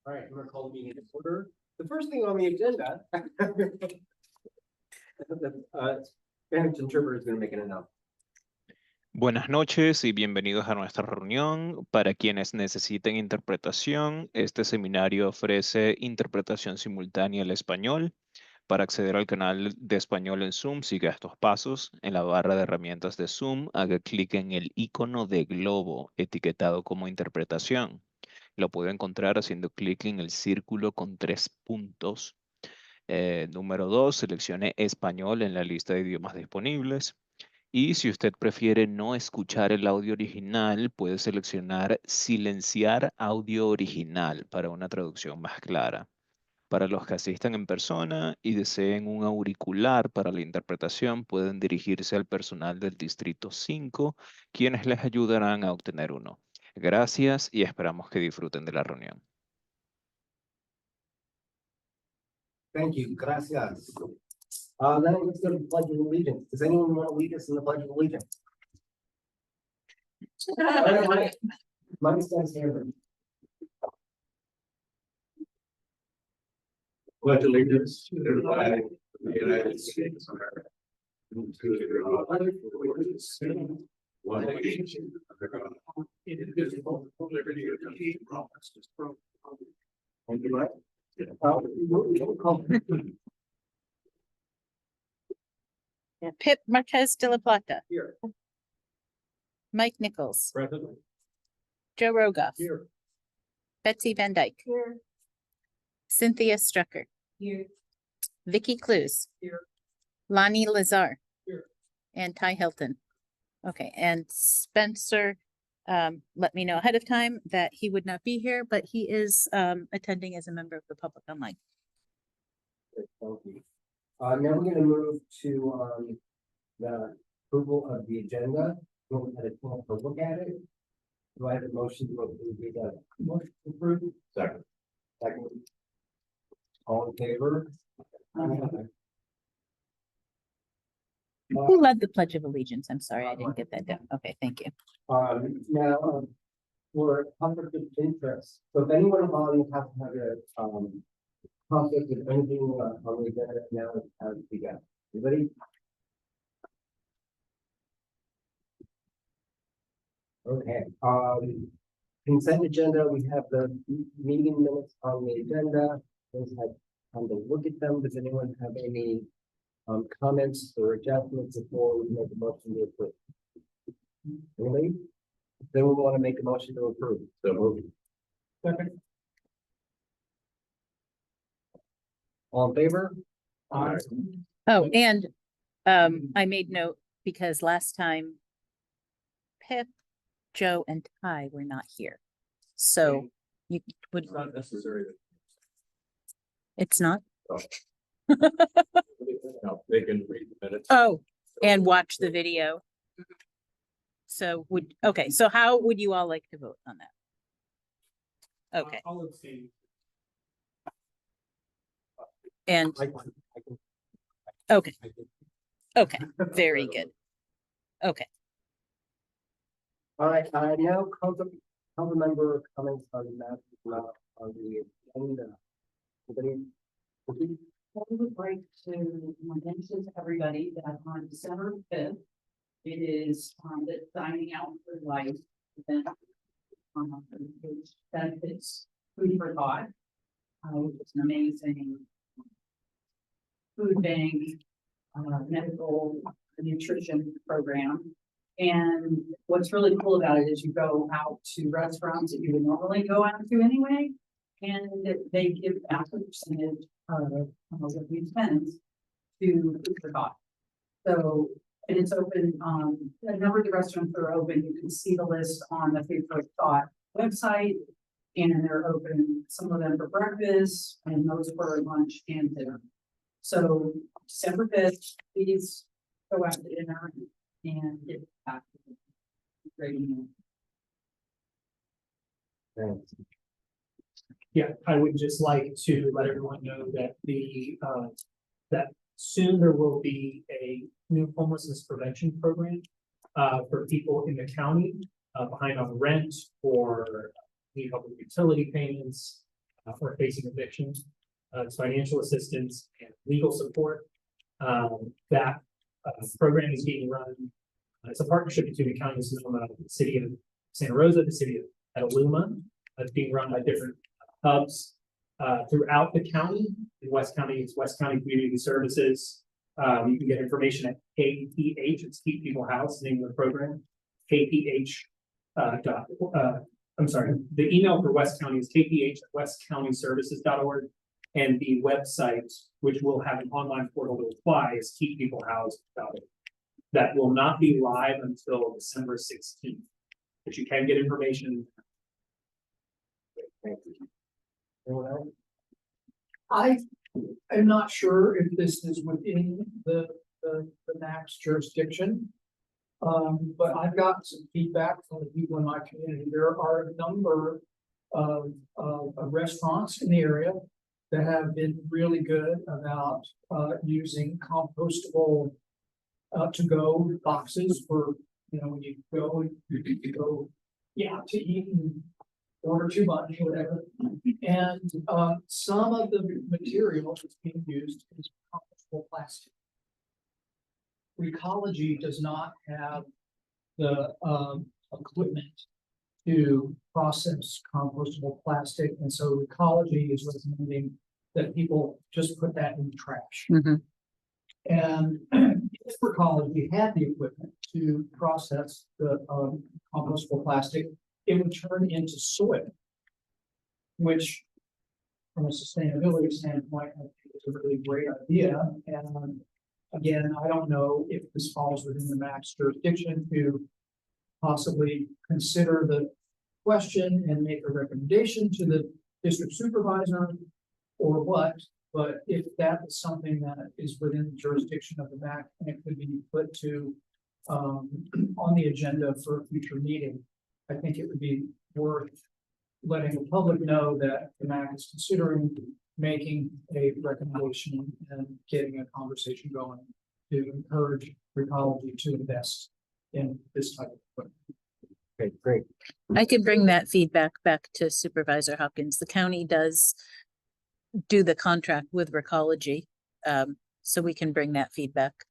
All right, I'm going to call the meeting to order. The first thing on the agenda, Spanish interpreter is going to make an announcement. Buenas noches y bienvenidos a nuestra reunión. Para quienes necesiten interpretación, este seminario ofrece interpretación simultánea al español. Para acceder al canal de español en Zoom, siga estos pasos. En la barra de herramientas de Zoom, haga clic en el icono de globo etiquetado como interpretación. Lo puede encontrar haciendo clic en el círculo con 3 puntos. Número 2, seleccione español en la lista de idiomas disponibles. Y si usted prefiere no escuchar el audio original, puede seleccionar silenciar audio original para una traducción más clara. Para los que asistan en persona y deseen un auricular para la interpretación, pueden dirigirse al personal del Distrito 5, quienes les ayudarán a obtener uno. Gracias y esperamos que disfruten de la reunión. Thank you. Gracias. Now let's go to the Pledge of Allegiance. Does anyone want to lead us in the Pledge of Allegiance? Mine stands here. Pledge allegiance to the flag of the United States of America, and to the republic for which it stands, one nation under God, indivisible, with liberty and justice for all. Thank you, Mike. Pip Marquez de la Plata, Here. Mike Nichols, Present. Joe Rogoff, Here. Betsy Van Dyke, Cynthia Strucker, Vicky Clues, Here. Lonnie Lazar, Here. and Ty Hilton. Okay, and Spencer let me know ahead of time that he would not be here, but he is attending as a member of the public online. Thank you. Now we're going to move to the approval of the agenda. We'll have a look at it. Do I have a motion to approve the agenda? Motion to approve. Second. Second. All in favor? Who led the Pledge of Allegiance? I'm sorry, I didn't get that down. Okay, thank you. Now, for conflict of interest, so if anyone on the have a conflict with anything on the agenda now, it's how to begin. Anybody? Okay, consent agenda, we have the meeting minutes on the agenda. Those had time to look at them. Does anyone have any comments or adjustments before we make a motion to approve? Anybody? Then we want to make a motion to approve. So moved. Second. All in favor? Aye. Oh, and I made note because last time Pip, Joe, and Ty were not here. So you would, It's not necessary. it's not? No, they can read the minutes. Oh, and watch the video. So okay, so how would you all like to vote on that? Okay, I'll abstain. and, I can- okay, I can- okay, very good. Okay, All right, now council member comments on the map, on the agenda. Anybody? Okay. I would like to mention to everybody that on December 5th, it is the Dining Out for Life event. Which benefits Food for Thought, which is an amazing food bank, medical nutrition program. And what's really cool about it is you go out to restaurants that you would normally go out to anyway, and they give back a percentage of what we spend to Food for Thought. So, and it's open, a number of the restaurants that are open, you can see the list on the Food for Thought website. And they're open, some of them for breakfast and those for lunch and dinner. So December 5th, please go out to dinner and get back. Great meal. Thanks. Yeah, I would just like to let everyone know that that soon there will be a new homelessness prevention program for people in the county behind on rent or need help with utility payments, for facing evictions. It's financial assistance and legal support. That program is being run. It's a partnership between the county of Sonoma, the city of Santa Rosa, the city of Petaluma. It's being run by different hubs throughout the county. In West County, it's West County Community Services. You can get information at KPH, it's Keep People House, name of the program. KPH I'm sorry, the email for West County is kph@westcountyservices.org. And the website, which will have an online portal to apply, is keeppeoplehoused.org. That will not be live until December 16th, but you can get information. Thank you. Anyone else? I am not sure if this is within the MAC's jurisdiction. But I've got some feedback from the people in my community. There are a number of restaurants in the area that have been really good about using compostable to-go boxes for, when you go, to eat and order too much or whatever. And some of the material that's being used is compostable plastic. Recology does not have the equipment to process compostable plastic, and so Recology is recommending that people just put that in the trash. Mhm. And if Recology had the equipment to process the compostable plastic, it would turn into soil, which, from a sustainability standpoint, I think is a really great idea. And again, I don't know if this falls within the MAC's jurisdiction to possibly consider the question and make a recommendation to the district supervisor or what, but if that is something that is within the jurisdiction of the MAC and it could be put to on the agenda for a future meeting, I think it would be worth letting the public know that the MAC is considering making a recommendation and getting a conversation going to encourage Recology to invest in this type of equipment. Okay, great. I could bring that feedback back to Supervisor Hopkins. The county does do the contract with Recology, so we can bring that feedback.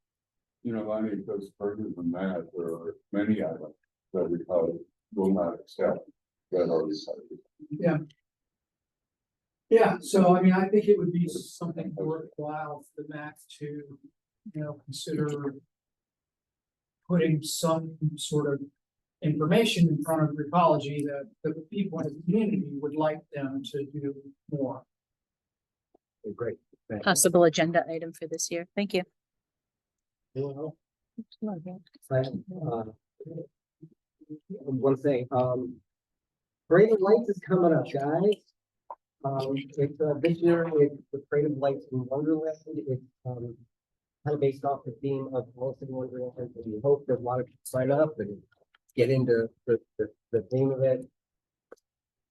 I think goes further than that. There are many items that we probably will not accept that are recycled. Yeah, so I mean, I think it would be something worthwhile for the MAC to, consider putting some sort of information in front of Recology that the people in the community would like them to do more. Okay, great. Thank you. Possible agenda item for this year. Thank you. Anyone else? One thing, Parade of Lights is coming up, guys. It's this year it's the Parade of Lights in Wonderland. It's kind of based off the theme of Alice in Wonderland, and we hope that a lot of people sign up and get into the theme of it.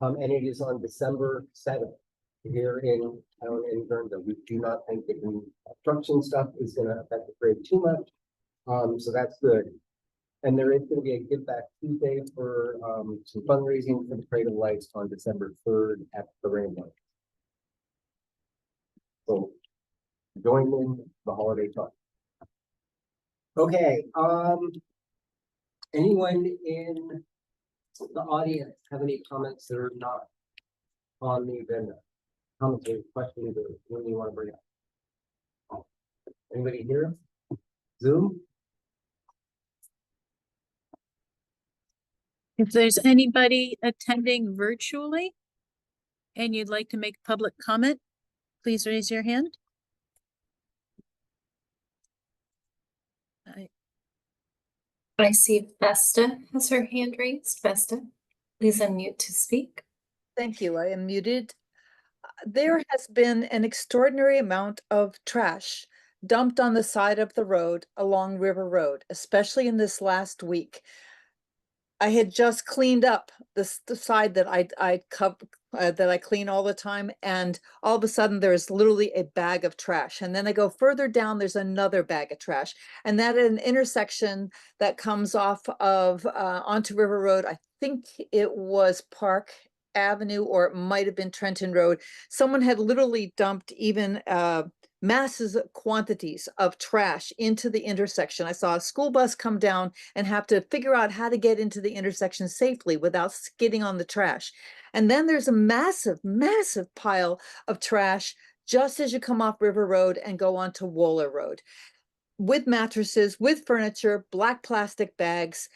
And it is on December 7th here in town in Vernville. We do not think the construction stuff is going to affect the parade too much. So that's good. And there is going to be a Give Back Tuesday for some fundraising for the Parade of Lights on December 3rd at the Rainbow. So join in the holiday talk. Okay, anyone in the audience have any comments that are not on the agenda? Comments or questions or what you want to bring up? Anybody here? Zoom? If there's anybody attending virtually and you'd like to make public comment, please raise your hand. I see Vesta has her hand raised. Vesta, please unmute to speak. Thank you. I am muted. There has been an extraordinary amount of trash dumped on the side of the road along River Road, especially in this last week. I had just cleaned up the side that I clean all the time, and all of a sudden there's literally a bag of trash. And then I go further down, there's another bag of trash. And that at an intersection that comes off of onto River Road, I think it was Park Avenue, or it might have been Trenton Road. Someone had literally dumped even masses quantities of trash into the intersection. I saw a school bus come down and have to figure out how to get into the intersection safely without skidding on the trash. And then there's a massive, massive pile of trash just as you come off River Road and go onto Wooler Road, with mattresses, with furniture, black plastic bags.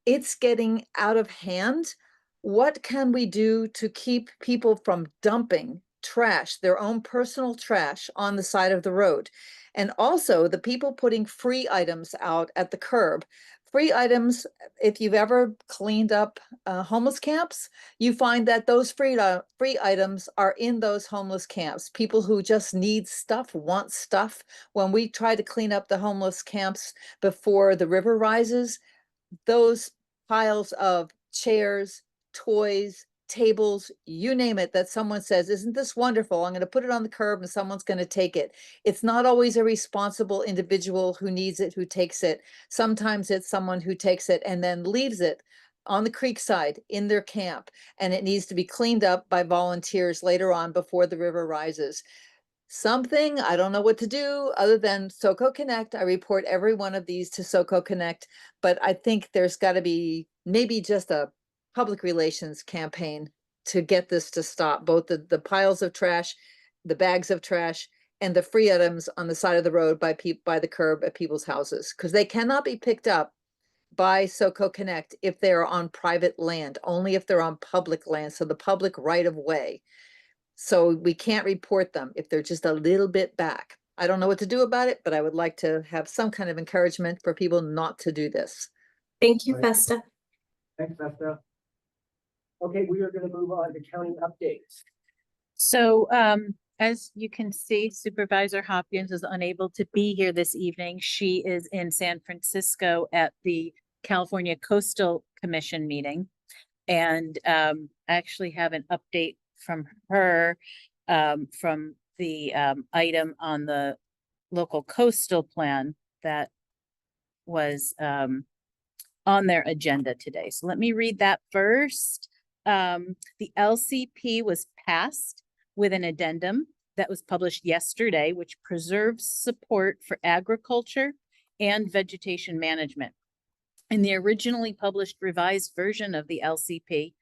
It's getting out of hand. What can we do to keep people from dumping trash, their own personal trash, on the side of the road? And also the people putting free items out at the curb. Free items, if you've ever cleaned up homeless camps, you find that those free items are in those homeless camps. People who just need stuff, want stuff. When we try to clean up the homeless camps before the river rises, those piles of chairs, toys, tables, you name it, that someone says, isn't this wonderful? I'm going to put it on the curb and someone's going to take it. It's not always a responsible individual who needs it, who takes it. Sometimes it's someone who takes it and then leaves it on the creek side in their camp, and it needs to be cleaned up by volunteers later on before the river rises. Something, I don't know what to do other than SoCo Connect. I report every one of these to SoCo Connect, but I think there's got to be maybe just a public relations campaign to get this to stop, both the piles of trash, the bags of trash, and the free items on the side of the road by the curb at people's houses, because they cannot be picked up by SoCo Connect if they're on private land, only if they're on public land, so the public right of way. So we can't report them if they're just a little bit back. I don't know what to do about it, but I would like to have some kind of encouragement for people not to do this. Thank you, Right. Vesta. Thanks, Vesta. Okay, we are gonna move on to county updates. So, as you can see, Supervisor Hopkins is unable to be here this evening. She is in San Francisco at the California Coastal Commission meeting. And I actually have an update from her from the item on the local coastal plan that was on their agenda today. So let me read that first. The LCP was passed with an addendum that was published yesterday, which preserves support for agriculture and vegetation management. In the originally published revised version of the LCP,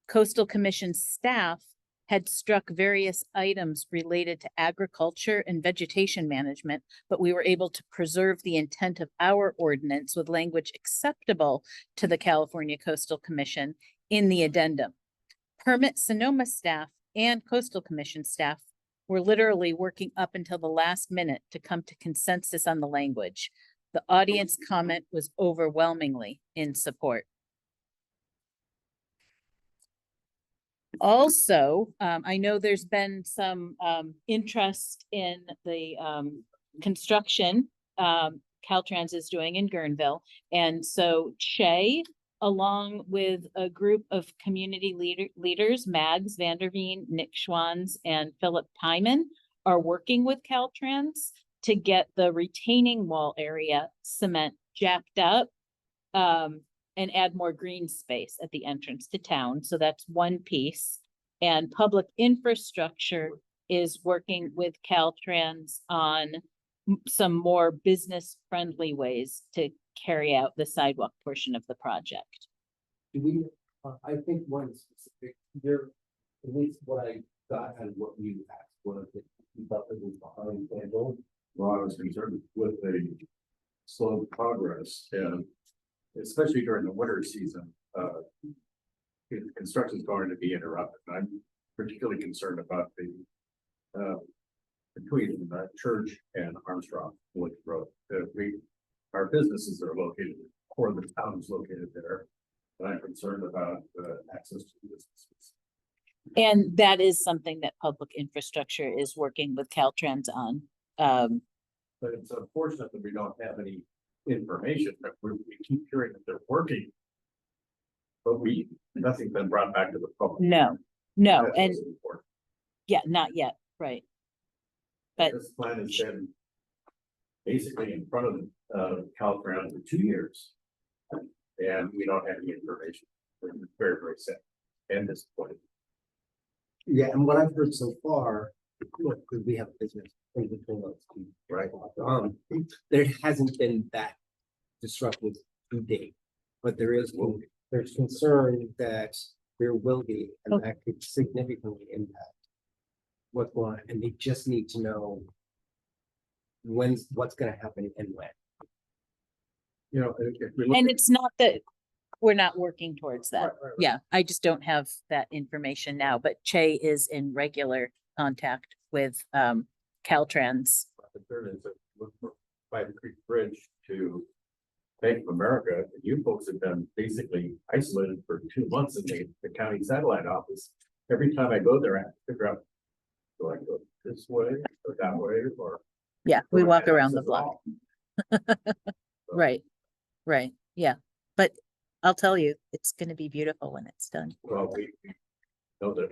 Coastal Commission staff had struck various items related to agriculture and vegetation management, but we were able to preserve the intent of our ordinance with language acceptable to the California Coastal Commission in the addendum. Permit Sonoma staff and Coastal Commission staff were literally working up until the last minute to come to consensus on the language. The audience comment was overwhelmingly in support. Also, I know there's been some interest in the construction Caltrans is doing in Guerneville. And so Che, along with a group of community leaders, Mags Vanderveen, Nick Schwanz, and Philip Pyman, are working with Caltrans to get the retaining wall area cement jacked up and add more green space at the entrance to town. So that's one piece. And public infrastructure is working with Caltrans on some more business-friendly ways to carry out the sidewalk portion of the project. Do we, I think one specific, there, at least what I got and what you asked was that you thought it was behind schedule. Well, I was concerned with the slow progress, and especially during the winter season, construction is going to be interrupted. I'm particularly concerned about the between Church and Armstrong Wood Road. Our businesses are located, or the town is located there, and I'm concerned about access to businesses. And that is something that public infrastructure is working with Caltrans on. But it's unfortunate that we don't have any information, but we keep hearing that they're working. But nothing's been brought back to the public. No, That's and what's important. yeah, not yet, right. But This plan has been basically in front of Caltrans for 2 years. And we don't have any information. We're very, very sad and disappointed. Yeah, and what I've heard so far, because we have business in between those two, right? There hasn't been that disruptive to date, but there's concern that there will be, and that could significantly impact what's going on, and they just need to know what's gonna happen and when. You know, if we look And at, it's not that we're not working towards that. Right. Yeah, I just don't have that information now, but Che is in regular contact with Caltrans. the third is that look for by the Creek Bridge to Bank of America, you folks have been basically isolated for 2 months in the county satellite office. Every time I go there, I have to figure out, do I go this way or that way, or? Yeah, we do I walk get around the access block. at all? Right, right, yeah. But I'll tell you, it's gonna be beautiful when it's done. Well, we know that.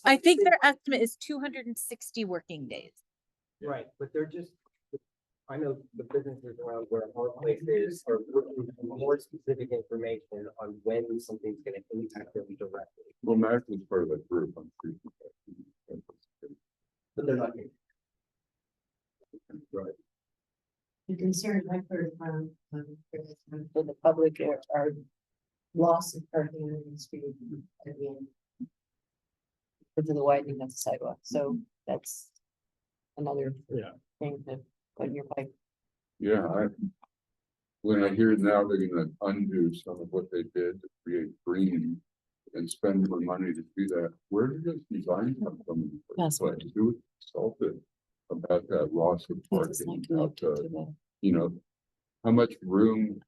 I think their estimate is 260 working days. Right, but they're just, I know the businesses around where our place is are looking for more specific information on when something's gonna impact them directly. Well, Mac was part of that group. But they're not here. Right. The concern I've heard from for the public are loss of parking and speed at the end. Because of the widening of the sidewalk, so that's another thing to put in your pipe. Yeah, when I hear now they're gonna undo some of what they did to create green and spend more money to do that, where did this design come from? in the first place? Who was consulted about that loss of parking? You know, how much room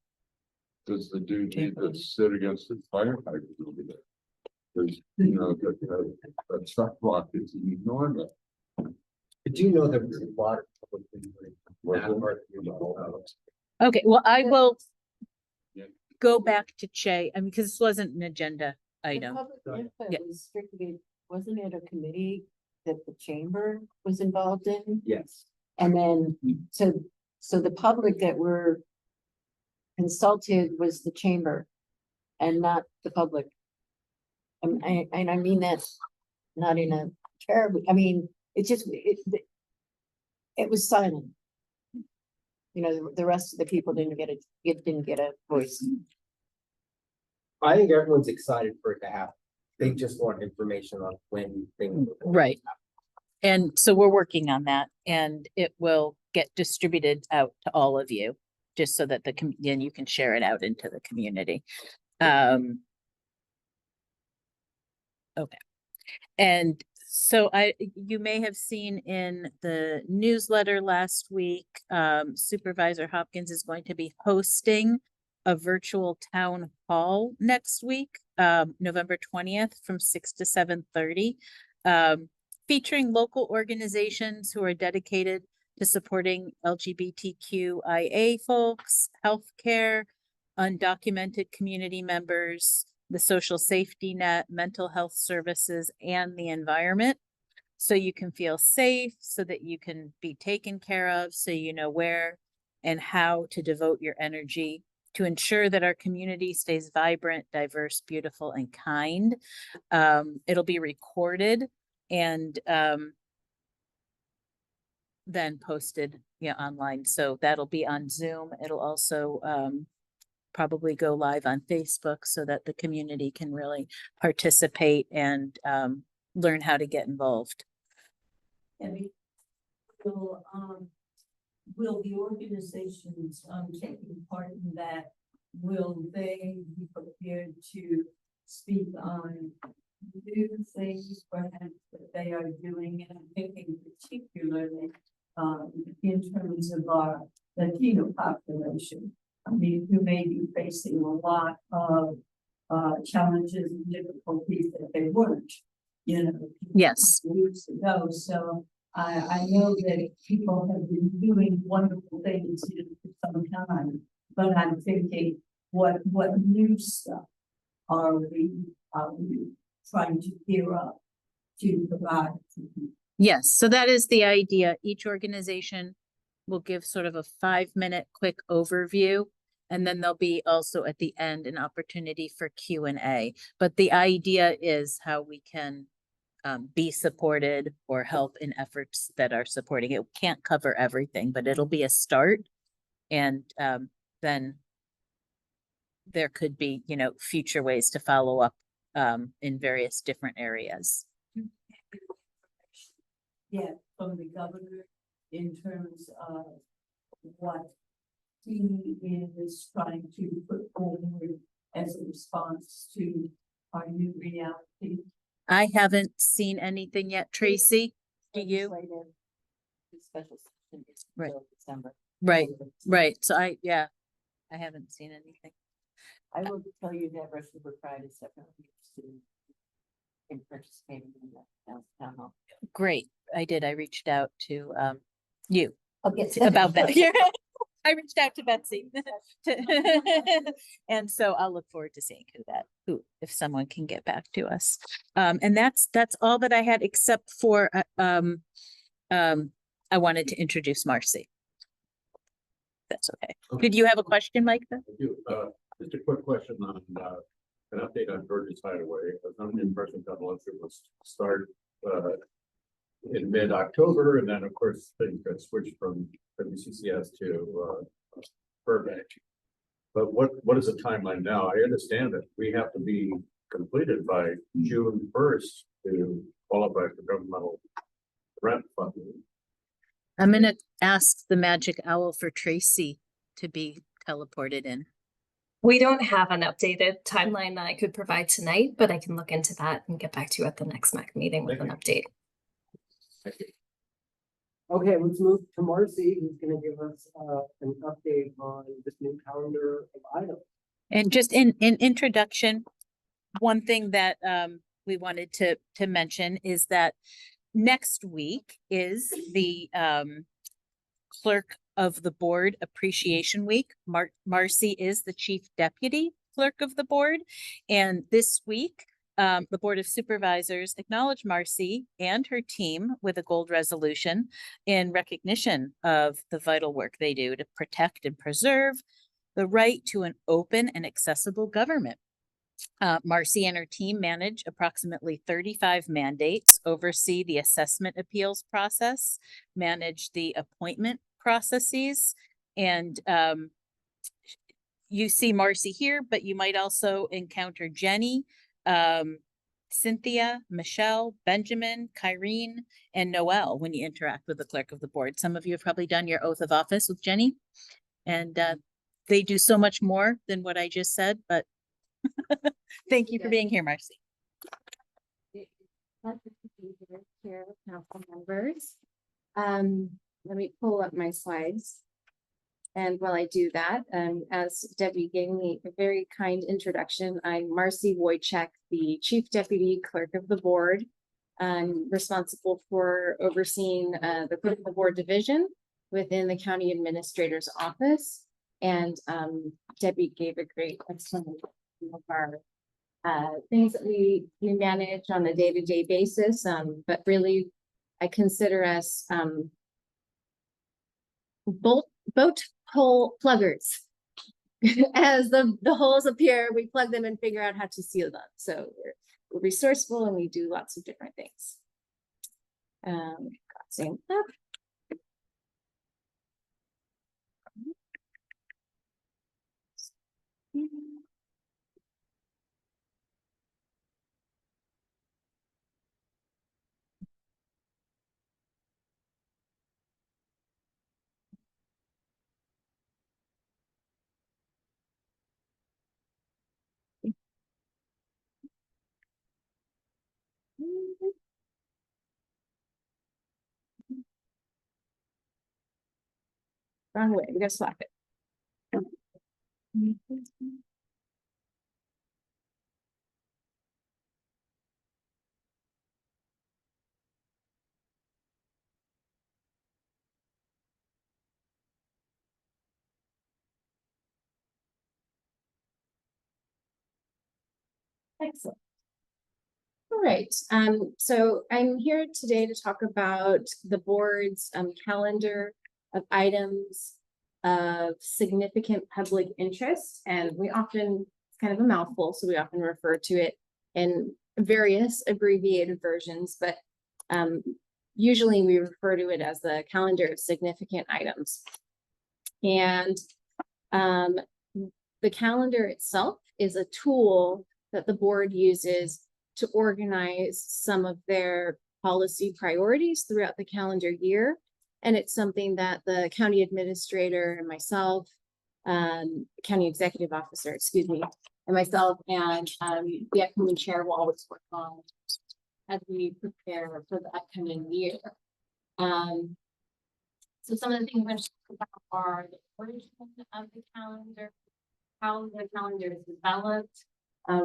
does the dude need to sit against the fire hydrant over there? Because, you know, that sidewalk is enormous. But do you know there was a lot of public input Was that there? part of your model? Okay, well, I will Yeah. go back to Che, I mean, because this wasn't an agenda item. ahead. Input Yeah. was strictly, wasn't it a committee that the chamber was involved in? Yes. And then, so the public that were consulted was the chamber and not the public. And I mean that not in a terrible, I mean, it just, it was silent. You know, the rest of the people didn't get a voice. I think everyone's excited for it to happen. They just want information on when things. Right. And so we're working on that and it will get distributed out to all of you, just so that then you can share it out into the community. Okay. And so you may have seen in the newsletter last week, Supervisor Hopkins is going to be hosting a virtual town hall next week, November 20th from 6 to 7:30, featuring local organizations who are dedicated to supporting LGBTQIA folks, healthcare, undocumented community members, the social safety net, mental health services, and the environment. So you can feel safe, so that you can be taken care of, so you know where and how to devote your energy to ensure that our community stays vibrant, diverse, beautiful, and kind. It'll be recorded and then posted online. So that'll be on Zoom. It'll also probably go live on Facebook so that the community can really participate and learn how to get involved. So, will the organizations taking part in that, will they be prepared to speak on new things perhaps that they are doing? And I'm thinking particularly in terms of our Latino population. I mean, who may be facing a lot of challenges and difficulties that they weren't, Yes. weeks ago. So I know that people have been doing wonderful things for some time, but I'm thinking, what new stuff are we trying to gear up to provide to people? Yes, so that is the idea. Each organization will give sort of a 5-minute quick overview, And then there'll be also at the end an opportunity for Q&A. But the idea is how we can be supported or help in efforts that are supporting it. Can't cover everything, but it'll be a start. And then there could be, you know, future ways to follow up in various different areas. Yeah, from the governor in terms of what he is trying to put forward as a response to our new reality. I haven't seen anything yet, Tracy. Do you? Special session is Right. until December. Right, right. So I haven't seen anything. I will tell you that Rush River Pride is definitely interested in participating in that town hall. Great. I did. I reached out to you Okay. about that. I reached out to Betsy. And so I'll look forward to seeing if someone can get back to us. And that's all that I had, except for I wanted to introduce Marcy. That's okay. Did you have a question, Mike? I do. Just a quick question on, an update on George's Hideaway. I was under the impression that lunch was start, in mid-October, and then, of course, things got switched from WCCS to, Burbank. But what is the timeline now? I understand that we have to be completed by June 1st to qualify for governmental grant funding. I'm gonna ask the magic owl for Tracy to be teleported in. We don't have an updated timeline that I could provide tonight, but I can look into that and get back to you at the next MAC meeting with an update. Thank you. Okay, let's move to Marcy, who's gonna give us an update on this new calendar of items. And just in introduction, one thing that we wanted to mention is that next week is the Clerk of the Board Appreciation Week. Marcy is the Chief Deputy Clerk of the Board. And this week, the Board of Supervisors acknowledged Marcy and her team with a gold resolution in recognition of the vital work they do to protect and preserve the right to an open and accessible government. Marcy and her team manage approximately 35 mandates, oversee the assessment appeals process, manage the appointment processes, and you see Marcy here, but you might also encounter Jenny, Cynthia, Michelle, Benjamin, Kyrene, and Noel when you interact with the Clerk of the Board. Some of you have probably done your oath of office with Jenny, and they do so much more than what I just said, but thank you for being here, Marcy. Here, council members. Let me pull up my slides. And while I do that, as Debbie gave me a very kind introduction, I'm Marcy Wojcik, the Chief Deputy Clerk of the Board. I'm responsible for overseeing the Clerk of the Board division within the County Administrator's Office. And Debbie gave a great explanation of our things that we manage on a day-to-day basis, but really I consider us boat hole pluggers. As the holes appear, we plug them and figure out how to seal them. So we're resourceful and we do lots of different things. Same up. Wrong way, we gotta swap it. Excellent. All right, so I'm here today to talk about the board's calendar of items of significant public interest, and we often, it's kind of a mouthful, so we often refer to it in various abbreviated versions, but usually we refer to it as the calendar of significant items. And the calendar itself is a tool that the board uses to organize some of their policy priorities throughout the calendar year. And it's something that the county administrator and myself, county executive officer, excuse me, and myself and the upcoming chair will always work on as we prepare for the upcoming year. So some of the things I'm going to talk about are the origin of the calendar, how the calendar is developed,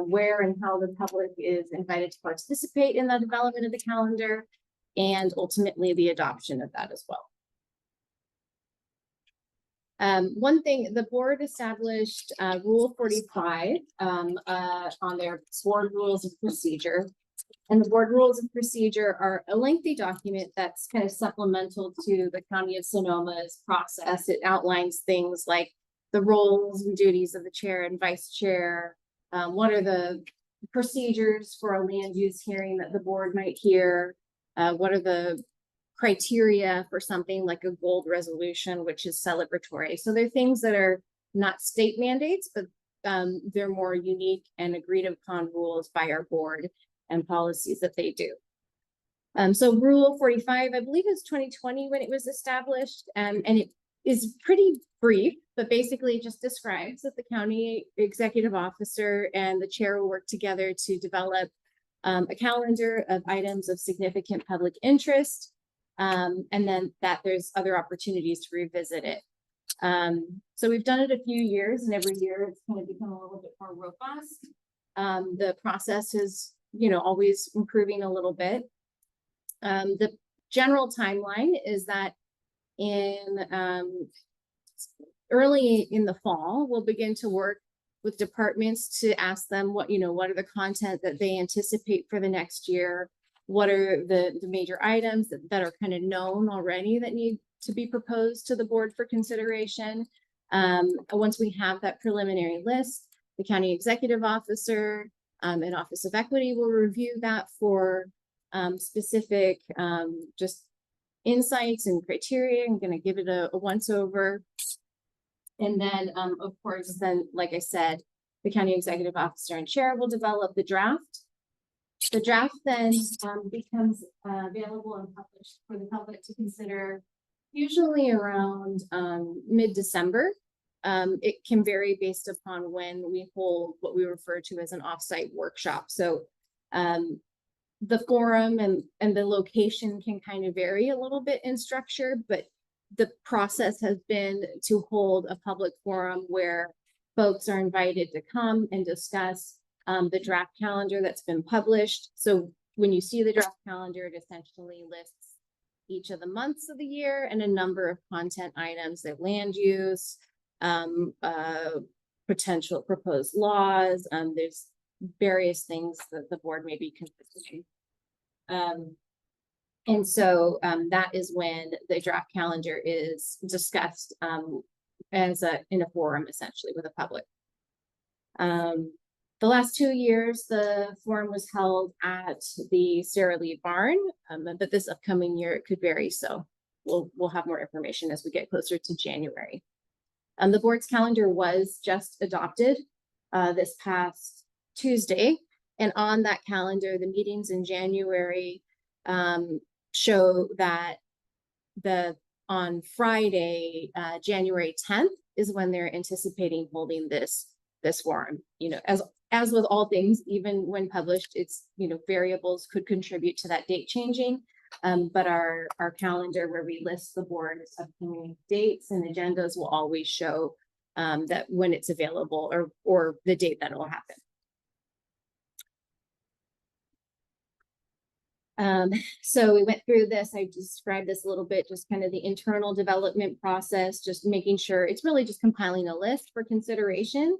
where and how the public is invited to participate in the development of the calendar, and ultimately the adoption of that as well. One thing, the board established Rule 45 on their board rules of procedure. And the board rules of procedure are a lengthy document that's kind of supplemental to the County of Sonoma's process. It outlines things like the roles and duties of the chair and vice chair. What are the procedures for a land use hearing that the board might hear? What are the criteria for something like a gold resolution, which is celebratory? So they're things that are not state mandates, but they're more unique and agreed upon rules by our board and policies that they do. So Rule 45, I believe it's 2020 when it was established, and it is pretty brief, but basically it just describes that the county executive officer and the chair will work together to develop a calendar of items of significant public interest, and then that there's other opportunities to revisit it. So we've done it a few years, and every year it's kind of become a little bit more robust. The process is, you know, always improving a little bit. The general timeline is that in early in the fall, we'll begin to work with departments to ask them what, you know, what are the content that they anticipate for the next year? What are the major items that are kind of known already that need to be proposed to the board for consideration? Once we have that preliminary list, the county executive officer and Office of Equity will review that for specific just insights and criteria. I'm going to give it a once over. And then, of course, then, like I said, the county executive officer and chair will develop the draft. The draft then becomes available and published for the public to consider, usually around mid-December. It can vary based upon when we hold what we refer to as an offsite workshop. So the forum and the location can kind of vary a little bit in structure, but the process has been to hold a public forum where folks are invited to come and discuss the draft calendar that's been published. So when you see the draft calendar, it essentially lists each of the months of the year and a number of content items, like land use, potential proposed laws. There's various things that the board may be considering. And so that is when the draft calendar is discussed as in a forum, essentially, with the public. The last 2 years, the forum was held at the Sarah Lee Barn, but this upcoming year it could vary. So we'll have more information as we get closer to January. The board's calendar was just adopted this past Tuesday, and on that calendar, the meetings in January show that on Friday, January 10th is when they're anticipating holding this forum. You know, as with all things, even when published, it's, you know, variables could contribute to that date changing. But our calendar where we list the board's upcoming dates and agendas will always show that when it's available or the date that it will happen. So we went through this. I described this a little bit, just kind of the internal development process, just making sure it's really just compiling a list for consideration.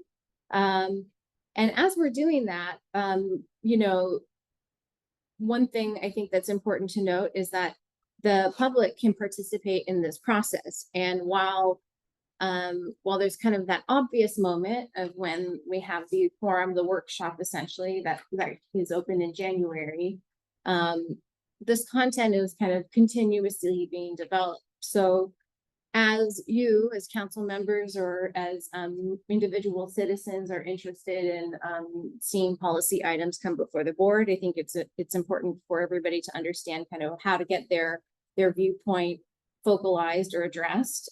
And as we're doing that, you know, one thing I think that's important to note is that the public can participate in this process. And while While there's kind of that obvious moment of when we have the forum, the workshop essentially that is open in January, this content is kind of continuously being developed. So as you, as council members or as individual citizens are interested in seeing policy items come before the board, I think it's important for everybody to understand kind of how to get their viewpoint focalized or addressed.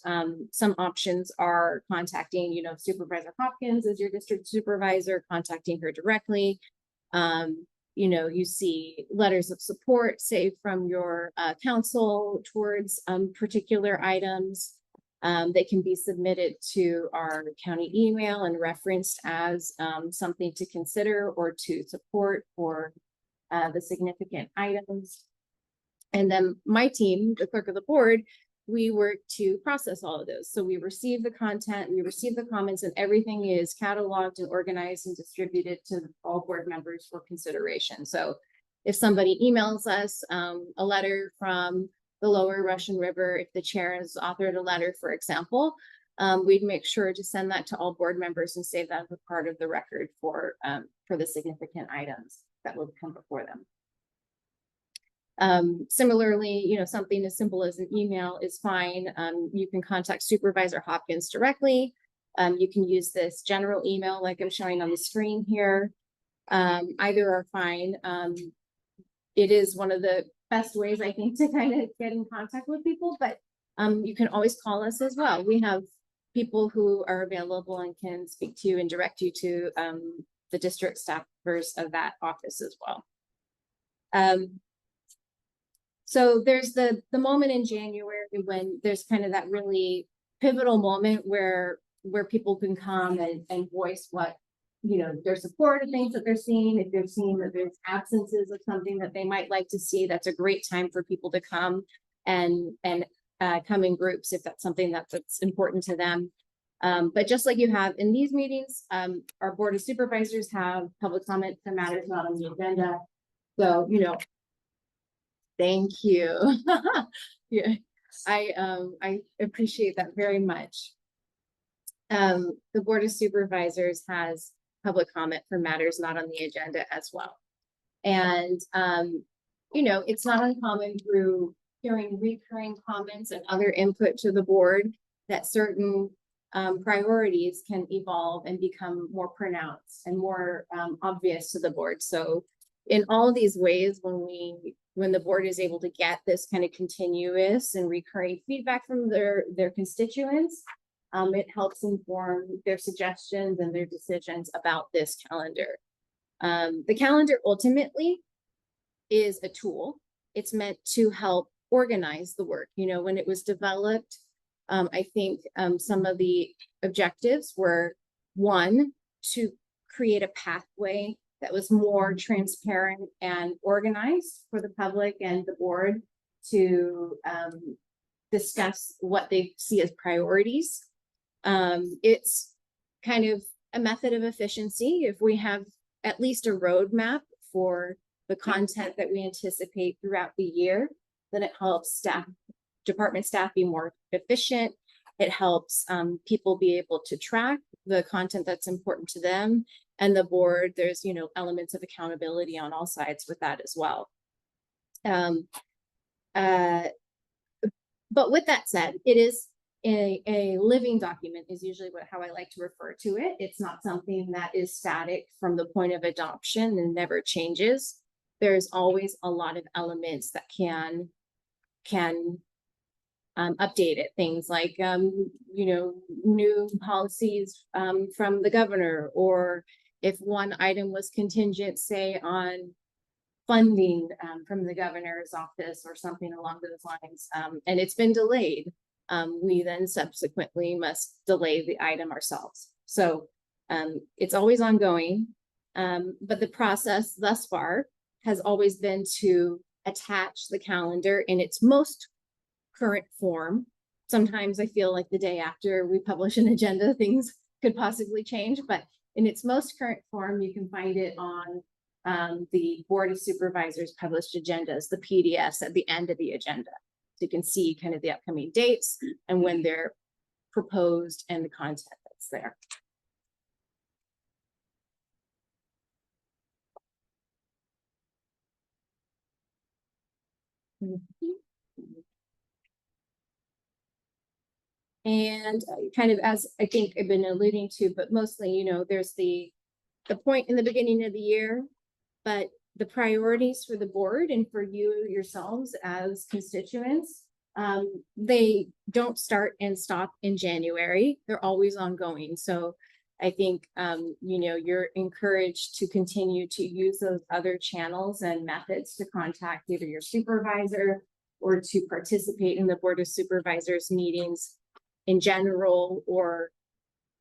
Some options are contacting, you know, Supervisor Hopkins as your district supervisor, contacting her directly. You know, you see letters of support, say from your council towards particular items. They can be submitted to our county email and referenced as something to consider or to support for the significant items. And then my team, the clerk of the board, we work to process all of those. So we receive the content, we receive the comments, and everything is cataloged and organized and distributed to all board members for consideration. So if somebody emails us a letter from the Lower Russian River, if the chair has authored a letter, for example, we'd make sure to send that to all board members and save that as a part of the record for the significant items that will come before them. Similarly, you know, something as simple as an email is fine. You can contact Supervisor Hopkins directly. You can use this general email like I'm showing on the screen here. Either are fine. It is one of the best ways, I think, to kind of get in contact with people, but you can always call us as well. We have people who are available and can speak to you and direct you to the district staffers of that office as well. So there's the moment in January when there's kind of that really pivotal moment where people can come and voice what, you know, their support of things that they're seeing. If they're seeing that there's absences of something that they might like to see, that's a great time for people to come and come in groups if that's something that's important to them. But just like you have in these meetings, our Board of Supervisors have public comment for matters not on the agenda. So, you know, thank you. Yeah, I appreciate that very much. The Board of Supervisors has public comment for matters not on the agenda as well. And, you know, it's not uncommon through hearing recurring comments and other input to the board that certain priorities can evolve and become more pronounced and more obvious to the board. So in all of these ways, when the board is able to get this kind of continuous and recurring feedback from their constituents, it helps inform their suggestions and their decisions about this calendar. The calendar ultimately is a tool. It's meant to help organize the work. You know, when it was developed, I think some of the objectives were, one, to create a pathway that was more transparent and organized for the public and the board to discuss what they see as priorities. It's kind of a method of efficiency. If we have at least a roadmap for the content that we anticipate throughout the year, then it helps department staff be more efficient. It helps people be able to track the content that's important to them. And the board, there's, you know, elements of accountability on all sides with that as well. But with that said, it is a living document is usually how I like to refer to it. It's not something that is static from the point of adoption and never changes. There's always a lot of elements that can update it. Things like, you know, new policies from the governor, or if one item was contingent, say, on funding from the governor's office or something along those lines, and it's been delayed, we then subsequently must delay the item ourselves. So it's always ongoing, but the process thus far has always been to attach the calendar in its most current form. Sometimes I feel like the day after we publish an agenda, things could possibly change, but in its most current form, you can find it on the Board of Supervisors published agendas, the PDFs at the end of the agenda. So you can see kind of the upcoming dates and when they're proposed and the content that's there. And kind of as I think I've been alluding to, but mostly, you know, there's the point in the beginning of the year, but the priorities for the board and for you yourselves as constituents, they don't start and stop in January. They're always ongoing. So I think, you know, you're encouraged to continue to use those other channels and methods to contact either your supervisor or to participate in the Board of Supervisors meetings in general, or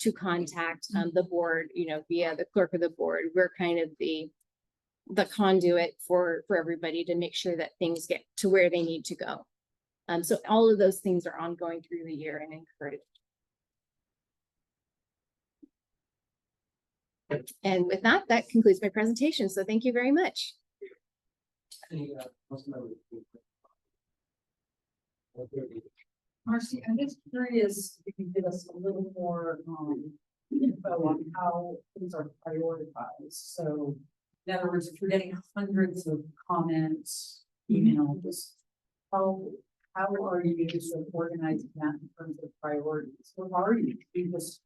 to contact the board, you know, via the clerk of the board. We're kind of the conduit for everybody to make sure that things get to where they need to go. So all of those things are ongoing through the year and encouraged. And with that, that concludes my presentation. So thank you very much. Marcy, I'm just curious if you could give us a little more info on how things are prioritized. So in other words, if you're getting hundreds of comments, emails, how are you sort of organizing that in terms of priorities? What are you? Do you just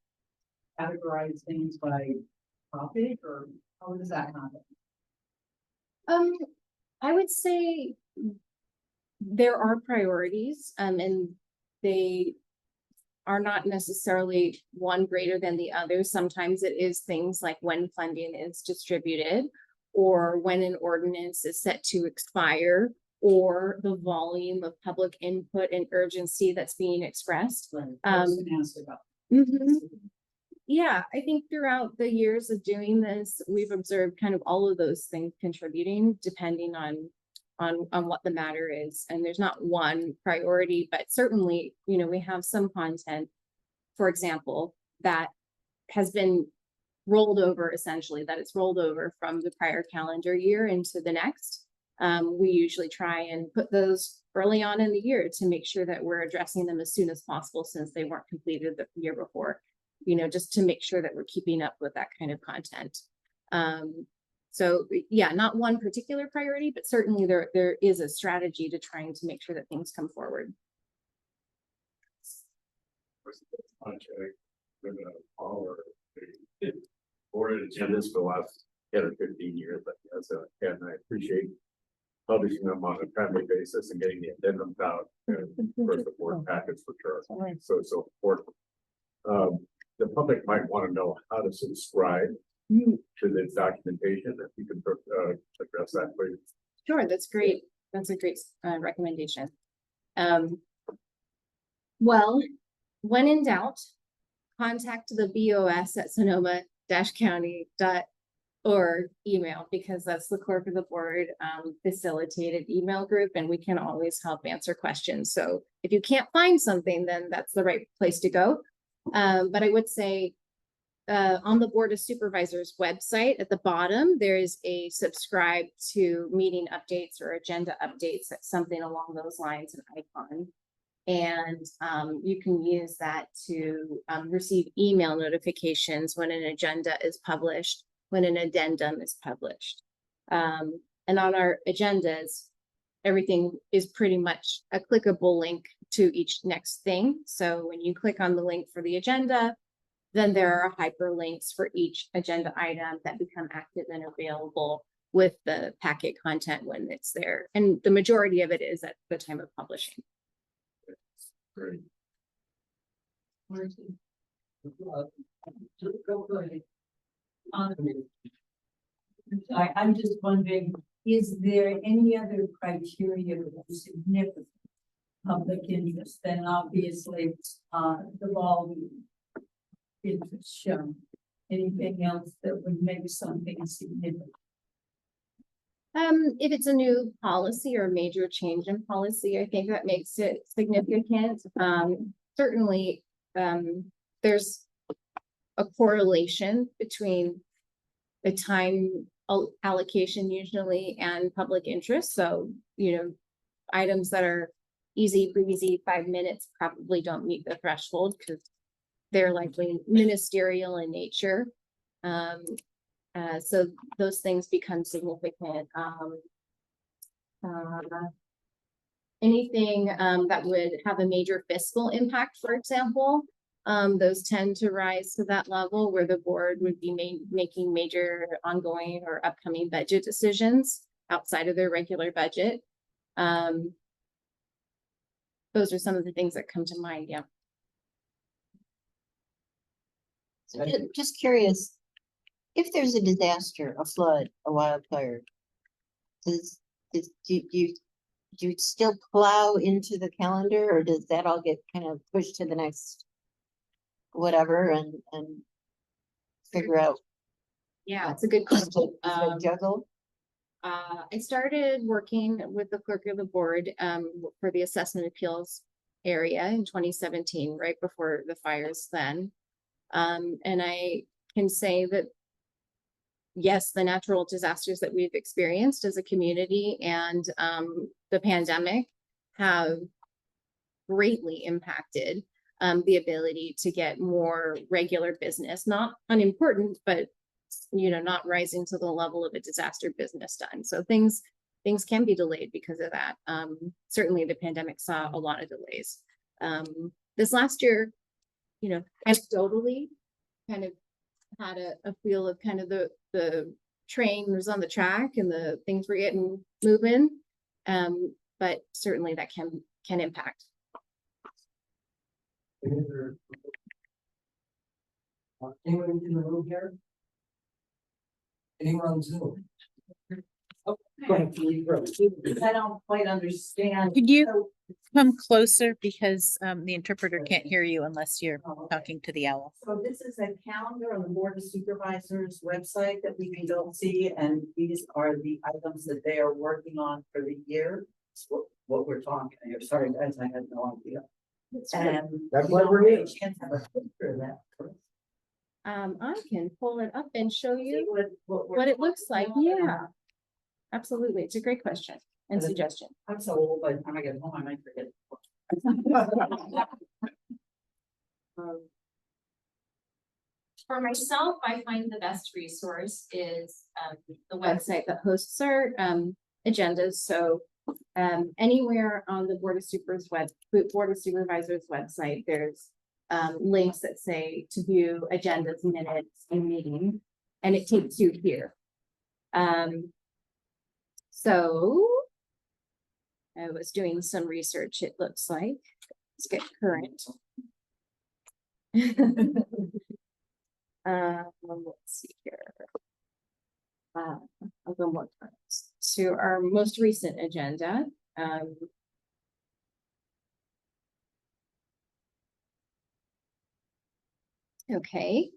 categorize things by topic, or how does that happen? I would say there are priorities, and they are not necessarily one greater than the other. Sometimes it is things like when funding is distributed, or when an ordinance is set to expire, or the volume of public input and urgency that's being expressed. Yeah, I think throughout the years of doing this, we've observed kind of all of those things contributing depending on what the matter is. And there's not one priority, but certainly, you know, we have some content, for example, that has been rolled over, essentially, that it's rolled over from the prior calendar year into the next. We usually try and put those early on in the year to make sure that we're addressing them as soon as possible, since they weren't completed the year before, you know, just to make sure that we're keeping up with that kind of content. So yeah, not one particular priority, but certainly there is a strategy to trying to make sure that things come forward. Board agendas for the last 10 or 15 years, I guess, and I appreciate publishing them on a timely basis and getting the addendums out and for the board packets for sure. So important. The public might want to know how to subscribe to this documentation. If you can address that, please. Sure, that's great. That's a great recommendation. Well, when in doubt, contact the BOS at sonoma-county.org email, because that's the clerk of the board facilitated email group, and we can always help answer questions. So if you can't find something, then that's the right place to go. But I would say on the Board of Supervisors website at the bottom, there is a subscribe to meeting updates or agenda updates, something along those lines, an icon. And you can use that to receive email notifications when an agenda is published, when an addendum is published. And on our agendas, everything is pretty much a clickable link to each next thing. So when you click on the link for the agenda, then there are hyperlinks for each agenda item that become active and available with the packet content when it's there. And the majority of it is at the time of publishing. Great. I'm just wondering, is there any other criteria for significant public interest? Then obviously the volume interest shown. Anything else that would make something significant? If it's a new policy or a major change in policy, I think that makes it significant. Certainly, there's a correlation between the time allocation usually and public interest. So, you know, items that are easy breezy, 5 minutes probably don't meet the threshold because they're likely ministerial in nature. So those things become significant. Anything that would have a major fiscal impact, for example, those tend to rise to that level where the board would be making major ongoing or upcoming budget decisions outside of their regular budget. Those are some of the things that come to mind, yeah. So just curious, if there's a disaster, a flood, a wildfire, do you still plow into the calendar, or does that all get kind of pushed to the next whatever and figure out Yeah, it's a good how to question. juggle? I started working with the clerk of the board for the assessment appeals area in 2017, right before the fires then. And I can say that, yes, the natural disasters that we've experienced as a community and the pandemic have greatly impacted the ability to get more regular business, not unimportant, but not rising to the level of a disaster business done. So things can be delayed because of that. Certainly the pandemic saw a lot of delays. This last year, anecdotally kind of had a feel of kind of the train was on the track and the things were getting moving. But certainly that can impact. Anyone in the room here? Anyone on Zoom? Oh, go ahead, please, Rose. I don't quite understand. Could you come closer because the interpreter can't hear you unless you're talking to the owl. So this is a calendar on the Board of Supervisors website that we can go see, and these are the items that they are working on for the year. It's what we're talking here. Sorry, guys, I had no idea. That's why we're here. I can pull it up and show you What what it looks like. Yeah, absolutely. It's a great question and suggestion. I'm so old, by the time I get home, I might forget. For myself, I find the best resource is the website that hosts our agendas. So anywhere on the Board of Supervisors website, there's links that say to view agendas, minutes, and meeting, and it takes you here. So I was doing some research, it looks like. Let's get current. Let's see here. I'll go more to our most recent agenda. Okay.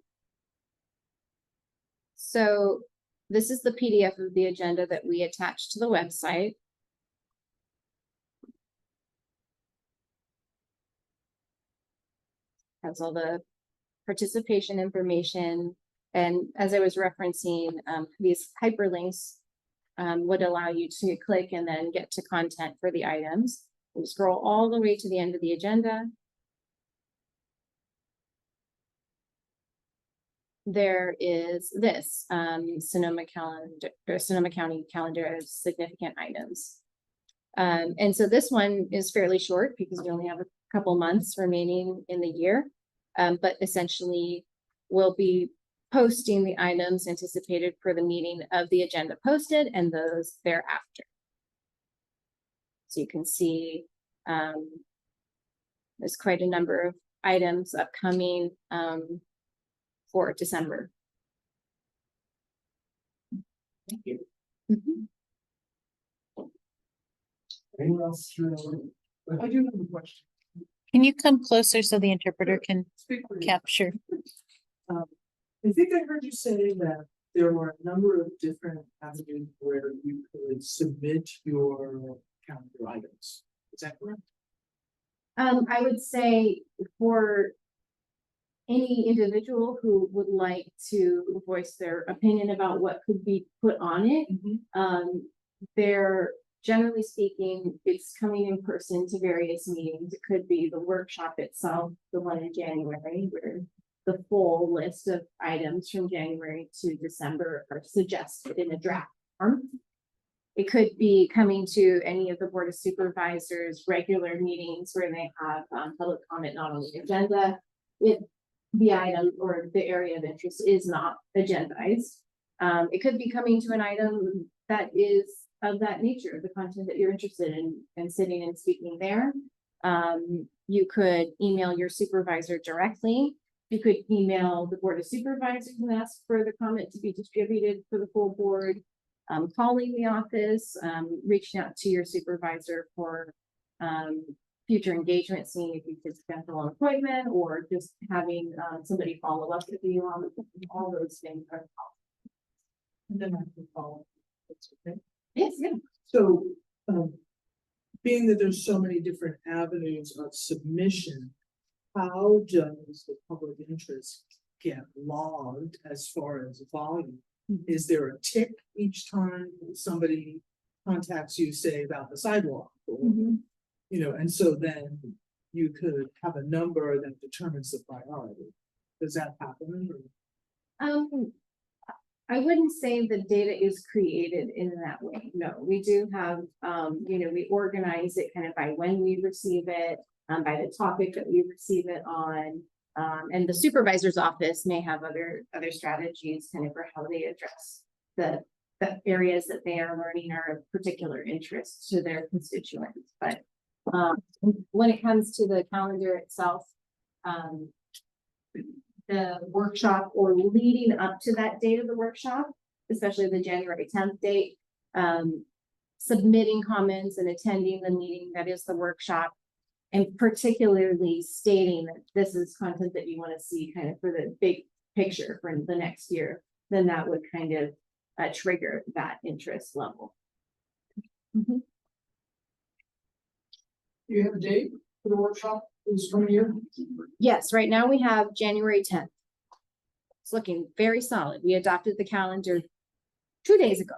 So this is the PDF of the agenda that we attached to the website. Has all the participation information. And as I was referencing, these hyperlinks would allow you to click and then get to content for the items. We scroll all the way to the end of the agenda. There is this Sonoma County calendar of significant items. And so this one is fairly short because we only have a couple months remaining in the year. But essentially we'll be posting the items anticipated for the meeting of the agenda posted and those thereafter. So you can see there's quite a number of items upcoming for December. Thank you. Anyone else here in the room? I do have a question. Can you come closer so the interpreter can Speak for you. capture? I think I heard you say that there were a number of different avenues where you could submit your calendar items. Is that correct? I would say for any individual who would like to voice their opinion about what could be put on it, there generally speaking, it's coming in person to various meetings. It could be the workshop itself, the one in January, where the full list of items from January to December are suggested in a draft form. It could be coming to any of the Board of Supervisors' regular meetings where they have public comment not on the agenda. If the item or the area of interest is not agendized. It could be coming to an item that is of that nature, the content that you're interested in, and sitting and speaking there. You could email your supervisor directly. You could email the Board of Supervisors and ask for the comment to be distributed for the full board. Calling the office, reaching out to your supervisor for future engagement, seeing if you could schedule an appointment, or just having somebody follow up with you on all those things. Are And then I can follow. That's okay. yes, yeah. So, being that there's so many different avenues of submission, how does the public interest get logged as far as volume? Is there a tick each time somebody contacts you, say, about the sidewalk? Or, you know, and so then you could have a number that determines the priority. Does that happen? Or? I wouldn't say the data is created in that way. No, we do have, you know, we organize it kind of by when we receive it, by the topic that we receive it on. And the supervisor's office may have other strategies kind of for how they address the areas that they are learning are of particular interest to their constituents. But when it comes to the calendar itself, the workshop or leading up to that date of the workshop, especially the January 10th date, submitting comments and attending the meeting that is the workshop, and particularly stating that this is content that you want to see kind of for the big picture for the next year, then that would kind of trigger that interest level. Do you have a date for the workshop this coming year? Yes, right now we have January 10th. It's looking very solid. We adopted the calendar 2 days ago.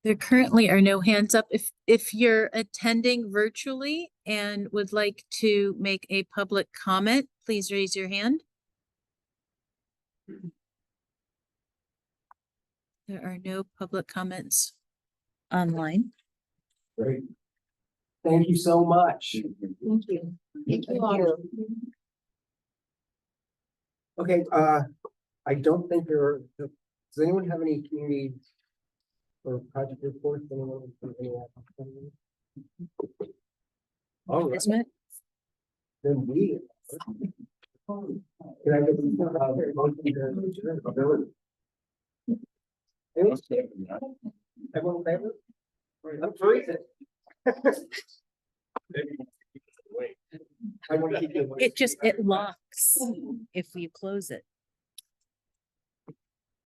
There currently are no hands up. If you're attending virtually and would like to make a public comment, please raise your hand. There are no public comments online. Great. Thank you so much. Thank you. Thank you all. Okay, I don't think does anyone have any community or project reports? Anyone? All right, Isn't it? then we. Can I get motion to- Everyone in favor? I'm freezing. I want to keep you. It locks if you close it.